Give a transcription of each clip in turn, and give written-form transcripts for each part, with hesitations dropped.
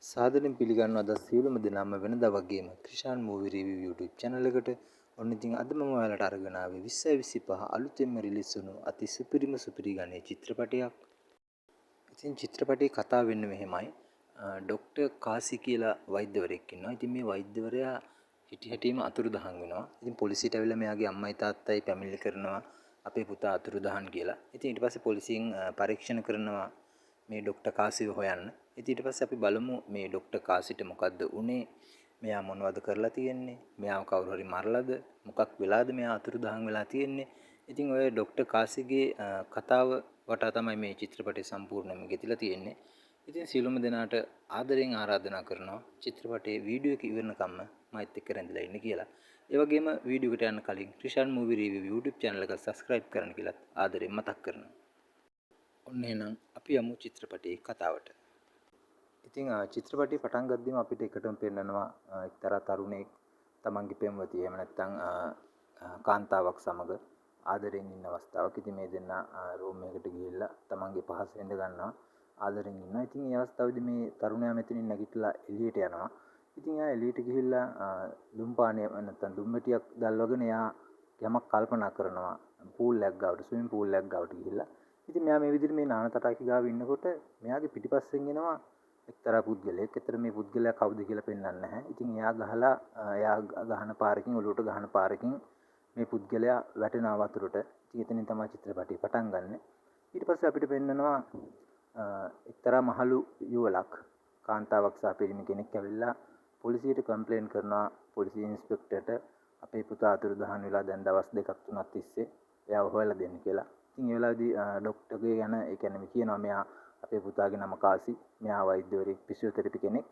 සාදරයෙන් පිළිගන්නවා අද සියලුම දෙනාම වෙනදා වගේම Krishan movie review YouTube channel එකට. ඔන්න ඉතින් අද මම ඔයාලට අරගෙන ආවේ 2025 අලුතෙන්ම රිලීස් වුණු අති සුපිරි ගණයේ චිත්‍රපටයක්. ඉතින් චිත්‍රපටයේ කතාව වෙන්නේ මෙහෙමයි. ඩොක්ටර් කාසි කියලා වෛද්‍යවරයෙක් ඉන්නවා. ඉතින් මේ වෛද්‍යවරයා හිටියටම අතුරුදහන් වෙනවා. ඉතින් පොලිසියට ඇවිල්ලා මෙයාගේ අම්මයි තාත්තයි පැමිණිලි කරනවා අපේ පුතා අතුරුදහන් කියලා. ඉතින් ඊට පස්සේ පොලිසියෙන් පරීක්ෂණ කරනවා මේ ඩොක්ටර් කාසිව හොයන්න. ඉතින් ඊට පස්සේ අපි බලමු මේ ඩොක්ටර් කාසිට මොකද්ද උනේ? මෙයා මොනවද කරලා තියෙන්නේ? මෙයාව කවුරු හරි මරලාද? මොකක් වෙලාද මෙයා අතුරුදහන් වෙලා තියෙන්නේ? ඉතින් ඔය ඩොක්ටර් කාසිගේ කතාව වටා තමයි මේ චිත්‍රපටය සම්පූර්ණයෙන්ම ගෙතිලා තියෙන්නේ. ඉතින් සියලුම දෙනාට ආදරයෙන් ආරාධනා කරනවා චිත්‍රපටයේ වීඩියෝ එක ඉවරනකම්ම මයිත් එක්ක රැඳිලා ඉන්න කියලා. ඒ වගේම වීඩියෝ එකට යන්න කලින් Krishan movie review YouTube channel එක subscribe කරන්න කියලා ආදරයෙන් මතක් කරනවා. ඔන්න එහෙනම් අපි යමු චිත්‍රපටයේ කතාවට. ඉතින් චිත්‍රපටය පටන් ගද්දිම අපිට එකටම පෙන්නනවා එක්තරා තරුණයෙක් තමන්ගේ පෙම්වතිය එහෙම නැත්නම් කාන්තාවක් සමග ආදරෙන් ඉන්න අවස්ථාවක්. ඉතින් මේ දෙන්නා රූම් එකකට ගිහිල්ලා තමන්ගේ පහස විඳ ගන්නවා ආදරෙන් ඉන්නවා. ඉතින් මේ අවස්ථාවේදී මේ තරුණයා මෙතනින් නැගිටලා එළියට යනවා. ඉතින් එයා එළියට ගිහිල්ලා දුම් පානය නැත්නම් දුම් මෙටියක් දැල්වගෙන එයා යමක් කල්පනා කරනවා පූල් එකක් ගාවට ස්විමින් පූල් එකක් ගාවට ගිහිල්ලා. ඉතින් මෙයා මේ විදිහට මේ නාන තටාකේ ගාව ඉන්නකොට මෙයාගේ පිටිපස්සෙන් එනවා එක්තරා පුද්ගලයෙක්. ඒතර මේ පුද්ගලයා කවුද කියලා පෙන්වන්නේ නැහැ. ඉතින් එයා ගහන පාරකින් ඔලුවට ගහන පාරකින් මේ පුද්ගලයා වැටෙනවා වතුරට. ඉතින් එතනින් තමයි චිත්‍රපටය පටන් ගන්න. ඊට පස්සේ අපිට පෙන්නනවා එක්තරා මහලු යුවලක් කාන්තාවක් සහ පිරිමි කෙනෙක් ඇවිල්ලා පොලිසියට කම්ප්ලේන් කරනවා පොලිසිය ඉන්ස්පෙක්ටර්ට අපේ පුතා අතුරුදහන් වෙලා දැන් දවස් 2ක් 3ක් තිස්සේ එයාව හොයලා දෙන්න කියලා. ඉතින් ඒ වෙලාවේදී ડોක්ටර්ගේ යන ඒ කියන්නේ කියනවා මෙයා අපේ පුතාගේ නම කාසි. මෙයා වෛද්‍යවරයෙක් ෆිසියෝതെරපි කෙනෙක්.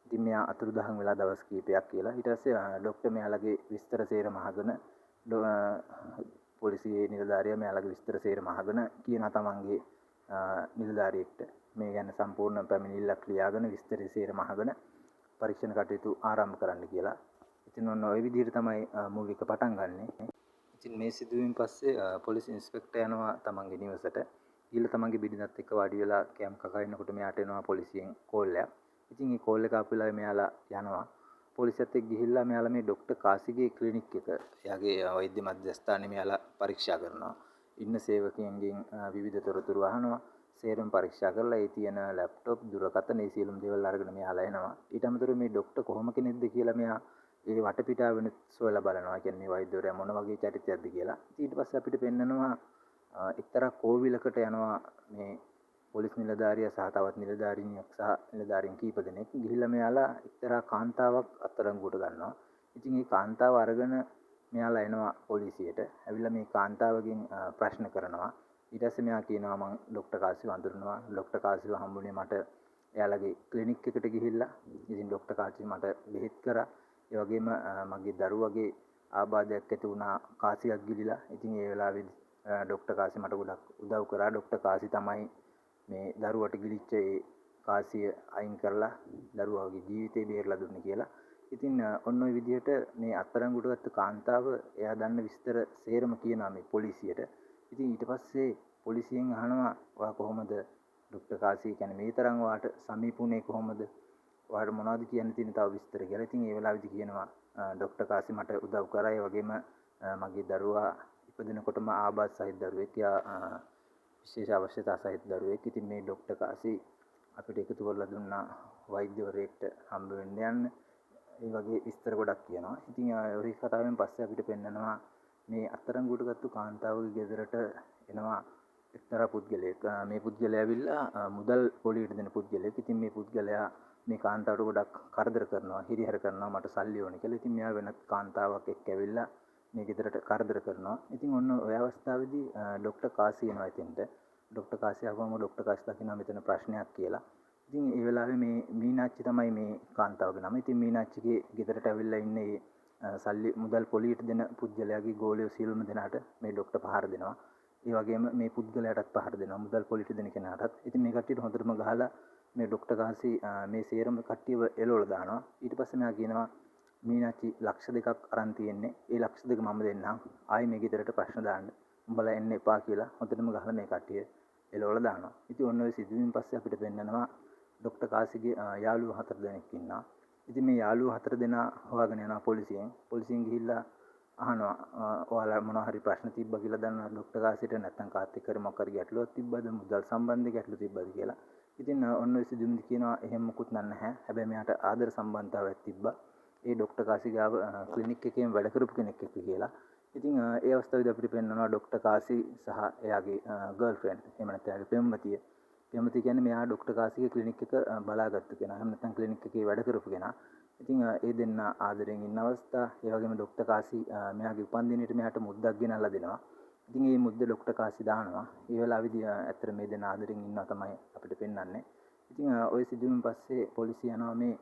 ඉතින් මෙයා අතුරුදහන් වෙලා දවස් කිහිපයක් කියලා. ඊට පස්සේ ડોක්ටර් මෙයාලගේ විස්තර සේරම අහගෙන පොලිසියේ නිලධාරියා මෙයාලගේ විස්තර සේරම අහගෙන කියනවා තමන්ගේ නිලධාරියෙක්ට මේ ගැන සම්පූර්ණ පැමිණිල්ලක් ලියාගෙන විස්තර සේරම අහගෙන පරීක්ෂණ කටයුතු ආරම්භ කරන්න කියලා. ඉතින් ඔන්න ওই විදිහට තමයි මූවි එක පටන් ගන්නෙ. ඉතින් මේ සිදුවීම් පස්සේ පොලිස් ඉන්ස්පෙක්ටර් යනවා තමන්ගේ නිවසට. ගිහලා තමන්ගේ බිරිඳත් එක්ක වාඩි වෙලා කැම් කකා ඉන්නකොට මෙයාට එනවා පොලිසියෙන් කෝල් එකක්. ඉතින් මේ කෝල් එක ආපු වෙලාවේ මෙයාලා යනවා. පොලිසියත් එක්ක ගිහිල්ලා මෙයාලා මේ ડોක්ටර් කාසිගේ ක්ලිනික් එක එයාගේ වෛද්‍ය මධ්‍යස්ථානයේ මෙයාලා පරීක්ෂා කරනවා. ඉන්න සේවකයන්ගෙන් විවිධ තොරතුරු අහනවා. සේරම පරීක්ෂා කරලා ඒ තියෙන ලැප්ටොප් දුරකථන ඒ සියලුම දේවල් අරගෙන මෙයාලා එනවා. ඊට අමතරව මේ ડોක්ටර් කොහොම කෙනෙක්ද කියලා මෙයා ඒ වටපිටාව වෙන සොයලා බලනවා. ඒ කියන්නේ මේ වෛද්‍යවරයා මොන වගේ චරිතයක්ද කියලා. ඊට පස්සේ අපිට පෙන්නනවා එක්තරා කෝවිලකට යනවා මේ පොලිස් නිලධාරියා සහ තවත් නිලධාරිනියක් සහ නිලධාරීන් කීප දෙනෙක් ගිහිල්ලා මෙයාලා එක්තරා කාන්තාවක් අත්අඩංගුවට ගන්නවා. ඉතින් මේ කාන්තාව අරගෙන මෙයාලා එනවා පොලිසියට. ඇවිල්ලා මේ කාන්තාවගෙන් ප්‍රශ්න කරනවා. ඊට පස්සේ මෙයා කියනවා මම ડોක්ටර් කාසිව අඳුරනවා. ડોක්ටර් කාසිව හම්බුනේ මට එයාලගේ ක්ලිනික් එකට ගිහිල්ලා. ඉතින් ડોක්ටර් කාසිව මට බෙහෙත් කරා. ඒ වගේම මගේ දරුවගේ ආබාධයක් ඇති වුණා කාසියක් ගිලිලා. ඉතින් ඒ වෙලාවේදී ડોක්ටර් කාසි මට ගොඩක් උදව් කරා. ડોක්ටර් කාසි තමයි මේ දරුවට ගිලිච්ච ඒ කාසිය අයින් කරලා දරුවාගේ ජීවිතේ බේරලා දුන්නේ කියලා. ඉතින් ඔන්න ඔය විදිහට මේ අත්අඩංගුවට ගත්ත කාන්තාව එයා දන්න විස්තර සේරම කියනවා මේ පොලිසියට. ඉතින් ඊට පස්සේ පොලිසියෙන් අහනවා ඔයා කොහොමද ડોක්ටර් කාසි කියන්නේ මේ තරම් ඔයාට සමීපුනේ කොහොමද? ඔයාට මොනවද කියන්න තියෙන තව විස්තර කියලා. ඉතින් ඒ වෙලාවේදී කියනවා ડોක්ටර් කාසි මට උදව් කරා. ඒ වගේම මගේ දරුවා ඉපදෙනකොටම ආබාධ සහිත දරුවෙක්. එයා විශේෂ අවශ්‍යතා සහිත දරුවෙක්. ඉතින් මේ ડોක්ටර් කාසි අපිට එකතු කරලා දුන්නා වෛද්‍යවරයෙක්ට හම්බ වෙන්න යන්න. ඒ වගේ විස්තර ගොඩක් කියනවා. ඉතින් ওই කතාවෙන් පස්සේ අපිට පෙන්නනවා මේ අත්අඩංගුවට ගත්තු කාන්තාවගේ ගෙදරට එනවා එක්තරා පුද්ගලයෙක්. මේ පුද්ගලයා ඇවිල්ලා මුදල් පොලියට දෙන පුද්ගලයෙක්. ඉතින් මේ පුද්ගලයා මේ කාන්තාවට ගොඩක් කරදර කරනවා, හිරිහැර කරනවා මට සල්ලි ඕනේ කියලා. ඉතින් මෙයා වෙනත් කාන්තාවක් එක්ක ඇවිල්ලා මේ ගෙදරට කරදර කරනවා. ඉතින් ඔන්න ඔය අවස්ථාවේදී ડોක්ටර් කාසි එනවා එතෙන්ට. ડોක්ටර් කාසි ආවම ડોක්ටර් කාසි දකිනවා මෙතන ප්‍රශ්නයක් කියලා. ඉතින් ඒ වෙලාවේ මේ මීනාච්චි තමයි මේ කාන්තාවගේ නම. ඉතින් මීනාච්චිගේ ගෙදරට ඇවිල්ලා ඉන්නේ සල්ලි මුදල් පොලියට දෙන පුද්ගලයාගේ ගෝලියෝ සියලුම දෙනාට මේ ડોක්ටර් පහර දෙනවා. ඒ වගේම මේ පුද්ගලයාටත් පහර දෙනවා මුදල් පොලියට දෙන කෙනාටත්. ඉතින් මේ කට්ටියට හොඳටම ගහලා මේ ડોක්ටර් කාසි මේ සේරම කට්ටියව එලවලා දානවා. ඊට පස්සේ මෙයා කියනවා මීනාච්චි ලක්ෂ 2ක් අරන් තියෙන්නේ. ඒ ලක්ෂ 2 මම දෙන්නම්. ආයි මේ ගෙදරට ප්‍රශ්න දාන්න. උඹලා එන්න එපා කියලා හොඳටම ගහලා මේ කට්ටිය එලවලා දානවා. ඉතින් ඔන්න ඔය සිදුවීම් පස්සේ අපිට පෙන්නනවා ඩොක්ටර් කාසිගේ යාළුවෝ 4 දෙනෙක් ඉන්නවා. ඉතින් මේ යාළුවෝ 4 දෙනා හොයාගෙන යනවා පොලිසියෙන්. පොලිසියෙන් ගිහිල්ලා අහනවා ඔයාලා මොනවා හරි ප්‍රශ්න තිබ්බා කියලා දන්නවා ඩොක්ටර් කාසිට නැත්නම් කාත් එක්ක හරි මොකක් හරි ගැටලුවක් තිබ්බද මුදල් සම්බන්ධ ගැටලු තිබ්බද කියලා. ඉතින් ඔන්න ඔය සිදුවීම් කියනවා එහෙම මුකුත් නැහැ. හැබැයි මෙයාට ආදර සම්බන්ධතාවයක් තිබ්බා. ඒ ඩොක්ටර් කාසි ගාව ක්ලිනික් එකේම වැඩ කරපු කෙනෙක් එක්ක කියලා. ඉතින් ඒ අවස්ථාවේදී අපිට පෙන්වනවා ඩොක්ටර් කාසි සහ එයාගේ ගර්ල්ෆ්‍රෙන්ඩ් එහෙම නැත්නම් එයාගේ පෙම්වතිය. පෙම්වතිය කියන්නේ මෙයා ඩොක්ටර් කාසිගේ ක්ලිනික් එක බලාගත්තු කෙනා. එහෙම නැත්නම් ක්ලිනික් එකේ වැඩ කරපු කෙනා. ඉතින් ඒ දෙන්න ආදරෙන් ඉන්න අවස්ථා ඒ වගේම ඩොක්ටර් කාසි මෙයාගේ උපන්දිනේට මෙයාට මුද්දක් ගෙනල්ලා දෙනවා. ඉතින් මේ මුද්ද ඩොක්ටර් කාසි දානවා. ඒ වෙලාවේදී ඇත්තට මේ දෙන්න ආදරෙන් ඉන්නවා තමයි අපිට පෙන්වන්නේ. ඉතින් ওই සිදුවීම් පස්සේ පොලිසිය යනවා මේ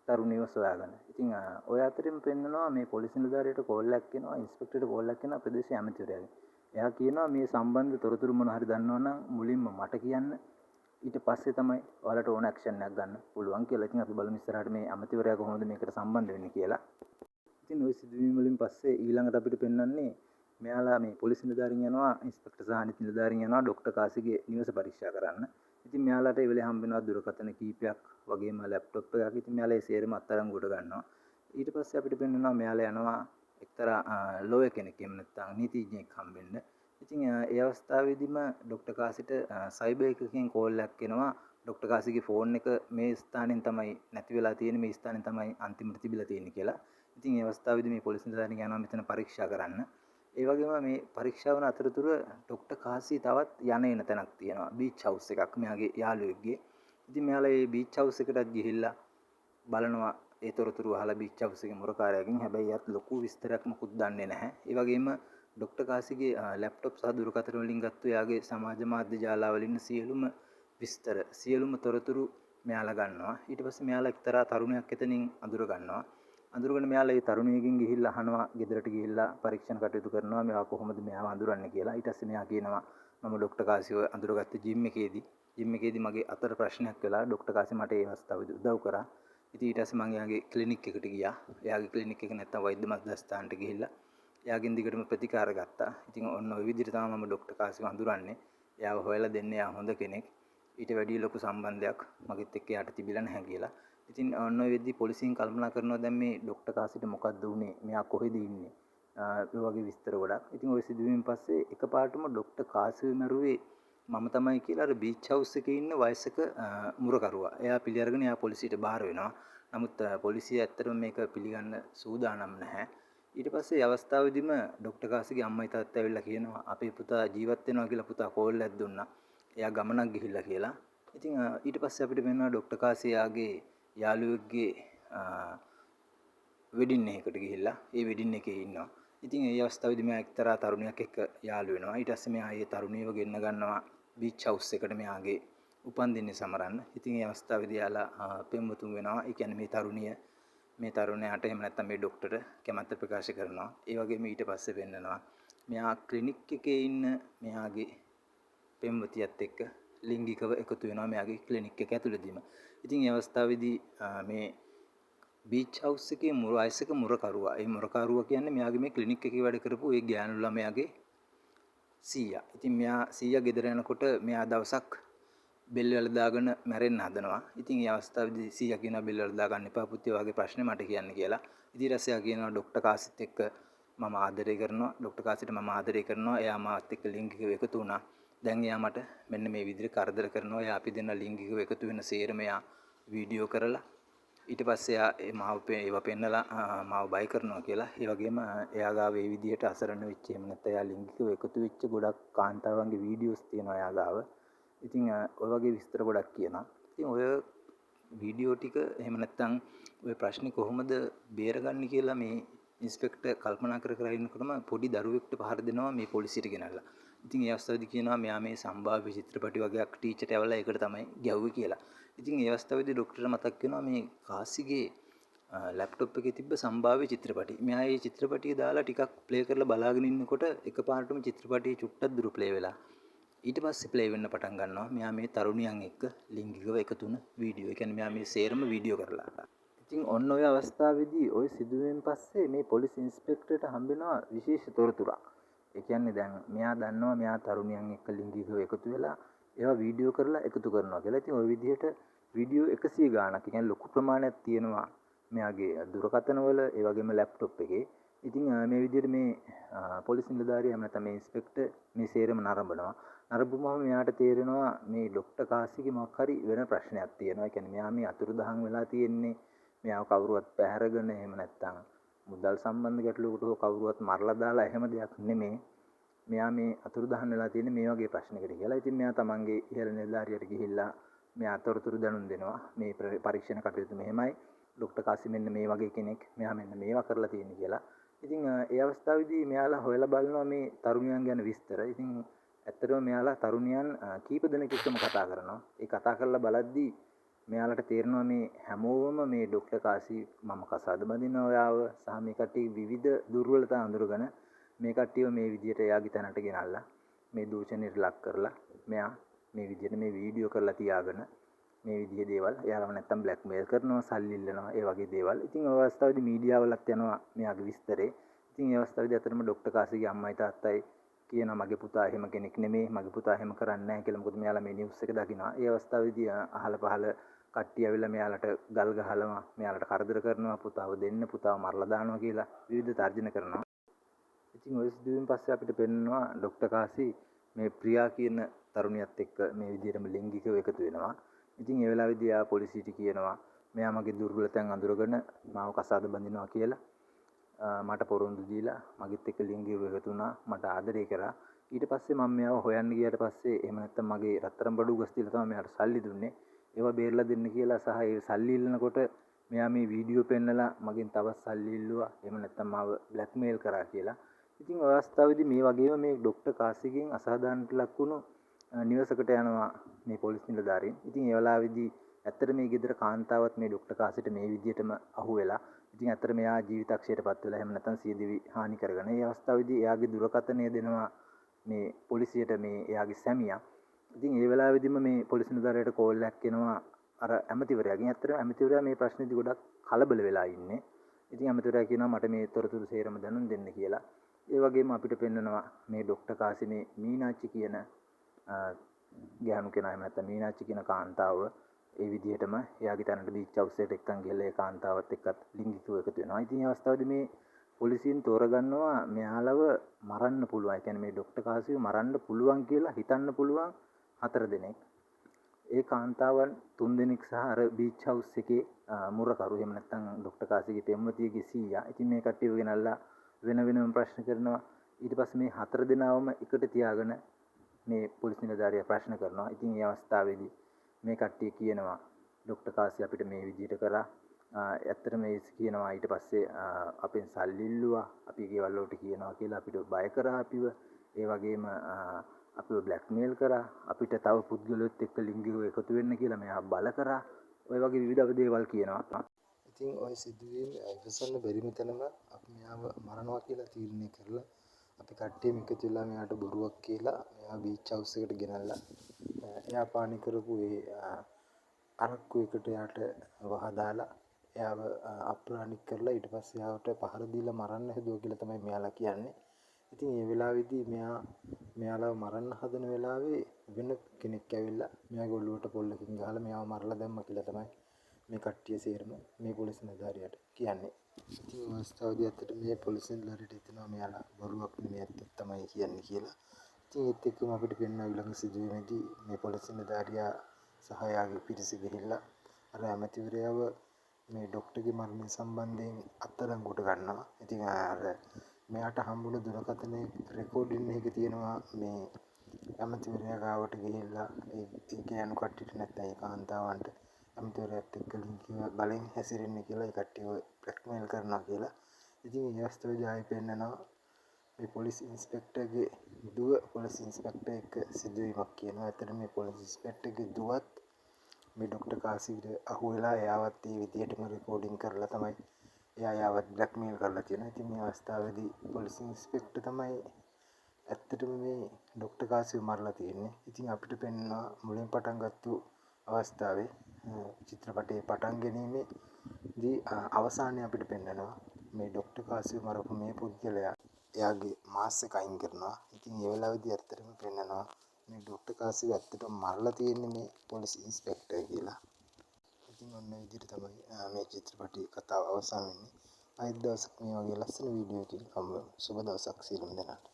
තරුණියව සොයාගන්න. ඉතින් ඔය අතරින් පෙන්නනවා මේ පොලිස් නිලධාරියට කෝල් එකක් එනවා, ඉන්ස්පෙක්ටර්ට කෝල් එකක් එනවා ප්‍රදේශීය ඇමතිවරයාගෙන්. එයා කියනවා මේ සම්බන්ධ තොරතුරු මොන හරි දන්නවනම් මුලින්ම මට කියන්න. ඊට පස්සේ තමයි ඔයාලට ඕන ඇක්ෂන් එකක් ගන්න පුළුවන් කියලා. ඉතින් අපි බලමු ඉස්සරහට මේ ඇමතිවරයා කොහොමද මේකට සම්බන්ධ වෙන්නේ කියලා. ඉතින් ওই සිදුවීම් වලින් පස්සේ ඊළඟට අපිට පෙන්වන්නේ මෙයාලා මේ පොලිස් නිලධාරීන් යනවා, ඉන්ස්පෙක්ටර් සහ අනිත් නිලධාරීන් යනවා ඩොක්ටර් කාසිගේ නිවස පරීක්ෂා කරන්න. ඉතින් මෙයාලට ඒ වෙලේ හම්බ වෙනවා දුරකථන කීපයක් වගේම ලැප්ටොප් එකක්. ඉතින් මෙයාලා ඒ සේරම අත්අඩංගුවට ගන්නවා. ඊට පස්සේ අපිට පෙන්වනවා මෙයාලා යනවා එක්තරා ලෝයර් කෙනෙක් එහෙම නැත්නම් නීතිඥයෙක් හම්බෙන්න. ඉතින් ඒ අවස්ථාවේදීම ඩොක්ටර් කාසිට සයිබර් එකකින් කෝල් එකක් එනවා. ඩොක්ටර් කාසිගේ ෆෝන් එක මේ ස්ථානෙන් තමයි නැති වෙලා තියෙන්නේ, මේ ස්ථානෙන් තමයි අන්තිමට තිබිලා තියෙන්නේ කියලා. ඉතින් ඒ අවස්ථාවේදී මේ පොලිස් නිලධාරීන් යනවා මෙතන පරීක්ෂා කරන්න. ඒ වගේම මේ පරීක්ෂාව වන අතරතුර ඩොක්ටර් කාසි තවත් යන එන තැනක් තියෙනවා. බීච් හවුස් එකක් මෙයාගේ යාළුවෙක්ගේ. ඉතින් මෙයාලා මේ බීච් හවුස් එකටත් ගිහිල්ලා බලනවා ඒ තොරතුරු අහලා බීච් හවුස් එකේ මුරකාරයාගෙන්. හැබැයි යාත් ලොකු විස්තරයක් මොකුත් දන්නේ නැහැ. ඒ වගේම ඩොක්ටර් කාසිගේ ලැප්ටොප් සහ දුරකථන වලින් ගත්ත එයාගේ සමාජ මාධ්‍ය ජාලාවල ඉන්න සියලුම විස්තර, සියලුම තොරතුරු මෙයාලා ගන්නවා. ඊට පස්සේ මෙයාලා එක්තරා තරුණයක් එතනින් අඳුර ගන්නවා. අඳුරගෙන මෙයාලා ඒ තරුණියකින් ගිහිල්ලා අහනවා ගෙදරට ගිහිල්ලා පරීක්ෂණ කටයුතු කරනවා මෙයා කොහොමද මෙයාව අඳුරන්නේ කියලා. ඊට පස්සේ මෙයා කියනවා මම ඩොක්ටර් කාසිව අඳුරගත්ත ජිම් එකේදී මගේ අතට ප්‍රශ්නයක් වෙලා ඩොක්ටර් කාසි මට ඒ අවස්ථාවේදී උදව් කරා. ඉතින් ඊට පස්සේ මම එයාගේ ක්ලිනික් එකට ගියා. එයාගේ ක්ලිනික් එක නැත්තම් වෛද්‍ය මධ්‍යස්ථානට ගිහිල්ලා එයාගෙන් දිගටම ප්‍රතිකාර ගත්තා. ඉතින් ඔන්න ඔය විදිහට තමයි මම ඩොක්ටර් කාසිව අඳුරන්නේ. එයාව හොයලා දෙන්නේ එයා හොඳ කෙනෙක්. ඊට වැඩිය ලොකු සම්බන්ධයක් මගෙත් එක්ක යාට තිබිලා නැහැ කියලා. ඉතින් ඔන්න ඔය වෙද්දී පොලිසියෙන් කල්පනා කරනවා දැන් මේ ඩොක්ටර් කාසිට මොකද්ද වුනේ? මෙයා කොහෙද ඉන්නේ? ඒ වගේ විස්තර ගොඩක්. ඉතින් ওই සිදුවීම් පස්සේ එකපාරටම ඩොක්ටර් කාසිව මරුවේ මම තමයි කියලා අර බීච් හවුස් එකේ ඉන්න වයසක මුරකරුවා. එයා පිළි අරගෙන එයා පොලිසියට බාර වෙනවා. නමුත් පොලිසිය ඇත්තටම මේක පිළිගන්න සූදානම් නැහැ. ඊට පස්සේ අවස්ථාවේදීම ඩොක්ටර් කාසිගේ අම්මයි තාත්තයි ඇවිල්ලා කියනවා අපේ පුතා ජීවත් වෙනවා කියලා පුතා කෝල් එකක් දුන්නා. එයා ගමනක් ගිහිල්ලා කියලා. ඉතින් ඊට පස්සේ අපිට වෙනවා ඩොක්ටර් කාසි යාගේ යාළුවෙක්ගේ වෙඩින් එකකට ගිහිල්ලා ඒ වෙඩින් එකේ ඉන්නවා. ඉතින් ඒ අවස්ථාවේදී මෙයා එක්තරා තරුණියක් එක්ක යාළු වෙනවා. ඊට පස්සේ මෙයා ඒ තරුණියව ගෙන්න ගන්නවා බීච් හවුස් එකට මෙයාගේ උපන්දිනේ සමරන්න. ඉතින් ඒ අවස්ථාවේදී යාලා පෙම්වතුන් වෙනවා. ඒ කියන්නේ මේ තරුණයාට එහෙම නැත්නම් මේ ඩොක්ටර් කැමැත්ත ප්‍රකාශ කරනවා. ඒ වගේම ඊට පස්සේ වෙන්නනවා මෙයා ක්ලිනික් එකේ ඉන්න මෙයාගේ පෙම්වතියත් එක්ක ලිංගිකව එකතු වෙනවා මෙයාගේ ක්ලිනික් එක ඇතුළතදීම. ඉතින් ඒ අවස්ථාවේදී මේ බීච් හවුස් එකේ වයසක මුරකරුවා. ඒ මුරකරුවා කියන්නේ මෙයාගේ මේ ක්ලිනික් එකේ වැඩ කරපු ඒ ගෑනු ළමයාගේ සීයා. ඉතින් මෙයා සීයා ගෙදර යනකොට මෙයා දවසක් බෙල් වල දාගෙන මැරෙන්න හදනවා. ඉතින් ඒ අවස්ථාවේදී සීයා කියනවා බෙල් වල දාගන්න එපා පුතේ වගේ ප්‍රශ්නේ මට කියන්න කියලා. ඉතින් රසයා කියනවා ඩොක්ටර් කාසිත් එක්ක මම ආදරය කරනවා. ඩොක්ටර් කාසිට මම ආදරය කරනවා. එයා මාත් එක්ක ලිංගිකව එකතු වුණා. දැන් එයා මට මෙන්න මේ විදිහට කරදර කරනවා. එයා අපි දෙන්න ලිංගිකව එකතු වෙන සේරම එයා වීඩියෝ කරලා ඊට පස්සේ එයා ඒව පෙන්නලා මාව බය කරනවා කියලා. ඒ වගේම එයා ගාව ඒ විදිහට අසරණ වෙච්ච එහෙම නැත්නම් එයා ලිංගිකව එකතු වෙච්ච ගොඩක් කාන්තාවන්ගේ වීඩියෝස් තියෙනවා එයා ගාව. ඉතින් ඔය වගේ විස්තර ගොඩක් කියනවා. ඉතින් ඔය වීඩියෝ ටික එහෙම නැත්නම් ඔය ප්‍රශ්නේ කොහොමද බේරගන්නේ කියලා මේ ඉන්ස්පෙක්ටර් කල්පනා කර ඉන්නකොටම පොඩි දරුවෙක්ට පහර දෙනවා මේ පොලිසියට ගෙනල්ලා. ඉතින් ඒ අවස්ථාවේදී කියනවා මෙයා මේ සම්භාව්‍ය චිත්‍රපටි වගේක් ටීචර්ට ඇවිල්ලා ඒකට තමයි ගැව්වේ කියලා. ඉතින් ඒ අවස්ථාවේදී ඩොක්ටර්ට මතක් වෙනවා මේ කාසිගේ ලැප්ටොප් එකේ තිබ්බ සම්භාව්‍ය චිත්‍රපටි. මෙයා මේ චිත්‍රපටිය දාලා ටිකක් ප්ලේ කරලා බලාගෙන ඉන්නකොට එකපාරටම චිත්‍රපටියේ චුට්ටක් දුර ප්ලේ වෙලා ඊට පස්සේ ප්ලේ වෙන්න පටන් ගන්නවා. මෙයා මේ තරුණියන් එක්ක ලිංගිකව එකතු වෙන වීඩියෝ. ඒ කියන්නේ මෙයා මේ සේරම වීඩියෝ කරලා. ඉතින් ඔන්න ඔය අවස්ථාවේදී ওই සිදුවීම් පස්සේ මේ පොලිස් ඉන්ස්පෙක්ටර්ට හම්බෙනවා විශේෂ තොරතුරක්. ඒ කියන්නේ දැන් මෙයා දන්නවා මෙයා තරුණියන් එක්ක ලිංගිකව එකතු වෙලා ඒවා වීඩියෝ කරලා එකතු කරනවා කියලා. ඉතින් ওই විදිහට වීඩියෝ 100 ගාණක්, ඒ කියන්නේ ලොකු ප්‍රමාණයක් තියෙනවා මෙයාගේ දුරකථන වල, ඒ වගේම ලැප්ටොප් එකේ. ඉතින් මේ විදිහට මේ පොලිස් නිලධාරියා එහෙම නැත්නම් මේ ඉන්ස්පෙක්ටර් මේ සේරම නරඹනවා. නරඹුවාම මෙයාට තේරෙනවා මේ ડોක්ටර් කාසිගේ මොකක් හරි වෙන ප්‍රශ්නයක් තියෙනවා. ඒ කියන්නේ මෙයා මේ අතුරුදහන් වෙලා තියෙන්නේ මෙයාව කවුරුවත් පැහැරගෙන එහෙම නැත්නම් මුදල් සම්බන්ධ ගැටලුවකට හෝ කවුරුවත් මරලා දාලා එහෙම දෙයක් නෙමෙයි. මෙයා මේ අතුරුදහන් වෙලා තියෙන්නේ මේ වගේ ප්‍රශ්නයකට කියලා. ඉතින් මෙයා තමන්ගේ ඉහළ නිලධාරියට ගිහිල්ලා මෙයා අතොරතුරු දැනුම් දෙනවා. මේ පරීක්ෂණ කටයුතු මෙහෙමයි. ડોක්ටර් කාසි මෙන්න මේ වගේ කෙනෙක්. මෙයා මෙන්න මේවා කරලා තියෙන්නේ කියලා. ඉතින් ඒ අවස්ථාවේදී මෙයාලා හොයලා බලනවා මේ තරුණියන් ගැන විස්තර. ඉතින් ඇත්තටම මෙයාලා තරුණියන් කීප දෙනෙක් එක්කම කතා කරනවා. ඒ කතා කරලා බලද්දී මෙයාලට තේරෙනවා මේ හැමෝම මේ ડોක්ටර් කාසි මම කසාද බඳිනවා ඔයාව සහ මේ කට්ටිය විවිධ දුර්වලතා අඳුරගෙන මේ කට්ටියව මේ විදියට එයාගේ තැනට ගෙනල්ලා මේ දූෂණයට ලක් කරලා මෙයා මේ විදියට මේ වීඩියෝ කරලා තියාගෙන මේ විදිහේ දේවල් එයාලව නැත්තම් බ්ලැක්මේල් කරනවා සල්ලි ඉල්ලනවා ඒ වගේ දේවල්. ඉතින් ඔය අවස්ථාවේදී මීඩියාවලත් යනවා මෙයාගේ විස්තරේ. ඉතින් ඒ අවස්ථාවේදී අතරම ડોක්ටර් කාසිගේ අම්මයි තාත්තයි කියනවා මගේ පුතා එහෙම කෙනෙක් නෙමෙයි, මගේ පුතා එහෙම කරන්නේ නැහැ කියලා. මොකද මෙයාලා මේ නිවුස් එක දකිනවා. ඒ අවස්ථාවේදී අහල පහල කට්ටිය ඇවිල්ලා මෙයාලට ගල් ගහනවා, මෙයාලට කරදර කරනවා, පුතාව දෙන්න, පුතාව මරලා දානවා කියලා විවිධ තර්ජන කරනවා. ඉතින් ඔය සිදුවීම් පස්සේ අපිට පෙන්වනවා ડોක්ටර් කාසි මේ ප්‍රියා කියන තරුණියත් එක්ක මේ විදිහටම ලිංගිකව එකතු වෙනවා. ඉතින් ඒ වෙලාවේදී ආ පොලිසියට කියනවා මෙයා මගේ දුර්වලතෙන් අඳුරගෙන මාව කසාද බඳිනවා කියලා. මට පොරොන්දු දීලා මගෙත් එක්ක ලිංගිකව එකතු වුණා, මට ආදරය කරා. ඊට පස්සේ මම මෙයාව හොයන්න ගියාට පස්සේ එහෙම නැත්නම් මගේ රත්තරන් බඩු ගස් තියලා තමයි මෙයාට සල්ලි දුන්නේ. ඒවා බේරලා දෙන්න කියලා සහ ඒ සල්ලි ඉල්ලනකොට මෙයා මේ වීඩියෝ පෙන්නලා මගෙන් තවත් සල්ලි ඉල්ලුවා. එහෙම නැත්නම් මාව බ්ලැක්මේල් කරා කියලා. ඉතින් ඔය අවස්ථාවේදී මේ වගේම මේ ડોක්ටර් කාසිගෙන් අසාධාරණට ලක් වුණු නිවසකට යනවා මේ පොලිස් නිලධාරීන්. ඉතින් ඒ වෙලාවේදී ඇත්තට මේ ගෙදර කාන්තාවත් මේ ડોක්ටර් කාසිට මේ විදිහටම අහු වෙලා. ඉතින් ඇත්තට මෙයා ජීවිතක්ෂයටපත් වෙලා එහෙම නැත්නම් සියදිවි හානි කරගෙන. ඒ අවස්ථාවේදී එයාගේ දුරකථනය දෙනවා මේ පොලිසියට මේ එයාගේ සැමියා. ඉතින් ඒ වෙලාවේදීම මේ පොලිස් නිලධාරියට කෝල් එකක් එනවා අර ඇමතිවරයාගෙන්. ඇත්තට ඇමතිවරයා මේ ප්‍රශ්නේදී ගොඩක් කලබල වෙලා ඉන්නේ. ඉතින් ඇමතිවරයා කියනවා මට මේ තොරතුරු සේරම දැනුම් දෙන්න කියලා. ඒ වගේම අපිට පෙන්වනවා මේ ડોක්ටර් කාසි මේ මීනාච්චි කියන ගැහණු කෙනා එහෙම නැත්නම් මීනාච්චි කියන කාන්තාව ඒ විදිහටම එයාගේ තැනට බීච් හවුස් එකට එක්කන් ගිහලා ඒ කාන්තාවත් එක්කත් ලිංගිකව එකතු වෙනවා. ඉතින් ඒ අවස්ථාවේදී මේ පොලිසියෙන් තෝරගන්නවා මෙයාලව මරන්න පුළුවන්. ඒ කියන්නේ මේ ડોක්ටර් කාසිව මරන්න පුළුවන් කියලා හිතන්න පුළුවන් 4 දෙනෙක්. ඒ කාන්තාවන් 3 දෙනෙක් සහ අර බීච් හවුස් එකේ මුරකරු එහෙම නැත්නම් ડોක්ටර් කාසිගේ පෙම්වතියගේ සීයා. ඉතින් මේ කට්ටියව ගෙනල්ලා වෙන වෙනම ප්‍රශ්න කරනවා. ඊට පස්සේ මේ 4 දෙනාවම එකට තියාගෙන මේ පොලිස් නිලධාරියා ප්‍රශ්න කරනවා. ඉතින් මේ අවස්ථාවේදී මේ කට්ටිය කියනවා ડોක්ටර් කාසි අපිට මේ විදිහට කරා. ඇත්තටම ඒ කියනවා ඊට පස්සේ අපෙන් සල්ලි ඉල්ලුවා. අපි ගෙවල් වලට කියනවා කියලා අපිට බය කරා අපිව. ඒ වගේම අපිව බ්ලැක්මේල් කරා. අපිට තව පුද්ගලයෙක් එක්ක ලිංගිකව එකතු වෙන්න කියලා මෙයා බල කරා. ඔය වගේ විවිධ දේවල් කියනවා. ඉතින් ওই සිදුවීම් ඉවසන්න බැරිම තැනම අපි මෙයාව මරනවා කියලා තීරණය කරලා අපි කට්ටියම එකතු වෙලා මෙයාට බොරුවක් කියලා මෙයා බීච් හවුස් එකට ගෙනල්ලා එයා පානි කරපු ඒ අරක්කු එකට එයාට වහදාලා එයාව අප්‍රාණික කරලා ඊට පස්සේ එයාට පහර දීලා මරන්න හදුවා කියලා තමයි මෙයාලා කියන්නේ. ඉතින් මේ වෙලාවේදී මෙයාලව මරන්න හදන වෙලාවේ වෙන කෙනෙක් ඇවිල්ලා මෙයාගේ ඔළුවට පොල්ලකින් ගහලා මෙයාව මරලා දැම්මා කියලා තමයි මේ කට්ටිය සේරම මේ පොලිස් නිලධාරියට කියන්නේ. ඉතින් අවස්ථාවේදී අතට මේ පොලිස් නිලධාරියට හිතෙනවා මෙයාලා බොරුවක් නෙමෙයි ඇත්තක් තමයි කියන්නේ කියලා. ඉතින් ඒත් එක්කම අපිට පෙන්වන ඊළඟ සිදුවීමේදී මේ පොලිස් නිලධාරියා සහ එයාගේ පිරිස ගිහිල්ලා අර ඇමතිවරයාව මේ ડોක්ටර්ගේ මරණය සම්බන්ධයෙන් අත්අඩංගුවට ගන්නවා. ඉතින් අර මෙයාට හම්බුණු දුරකථනයේ රෙකෝඩින් එකේ තියෙනවා මේ ඇමතිවරයා ගාවට ගිහිල්ලා ඒ ගෑනු කට්ටියට නැත්නම් ඒ කාන්තාවන්ට ඇමතිවරයාත් එක්ක ලිංගිකව බලෙන් හැසිරෙන්න කියලා ඒ කට්ටියව බ්ලැක්මේල් කරනවා කියලා. ඉතින් මේ අවස්ථාවේදී ආයෙ පෙන්නනවා මේ පොලිස් ඉන්ස්පෙක්ටර්ගේ දුව පොලිස් ඉන්ස්පෙක්ටර් එක්ක සිදුවීමක් කියනවා. ඇත්තට මේ පොලිස් ඉන්ස්පෙක්ටර්ගේ දුවත් මේ ડોක්ටර් කාසිට අහු වෙලා එයාවත් මේ විදිහටම රෙකෝඩින් කරලා තමයි එයාවත් බ්ලැක්මේල් කරලා තියෙනවා. ඉතින් මේ අවස්ථාවේදී පොලිස් ඉන්ස්පෙක්ටර් තමයි ඇත්තටම මේ ડોක්ටර් කාසිව මරලා තියෙන්නේ. ඉතින් අපිට පෙන්වනවා මුලින් පටන් ගත්තු අවස්ථාවේ චිත්‍රපටයේ පටන් ගැනීමේදී අවසානයේ අපිට පෙන්වනවා මේ ડોක්ටර් කාසිව මරපු මේ පුද්ගලයා එයාගේ මාස් එක අයින් කරනවා. ඉතින් ඒ වෙලාවේදී ඇත්තටම පෙන්වනවා මේ ඩොක්ටර් කාසිව ඇත්තටම මරලා තියෙන්නේ මේ පොලිස් ඉන්ස්පෙක්ටර් කියලා. ඉතින් ඔන්න ඒ විදිහට තමයි මේ චිත්‍රපටයේ කතාව අවසන් වෙන්නේ. අනිත් දවසක මේ වගේ ලස්සන වීඩියෝ එකකින් හම්බ වෙමු. සුබ දවසක් සියලුම දෙනාට.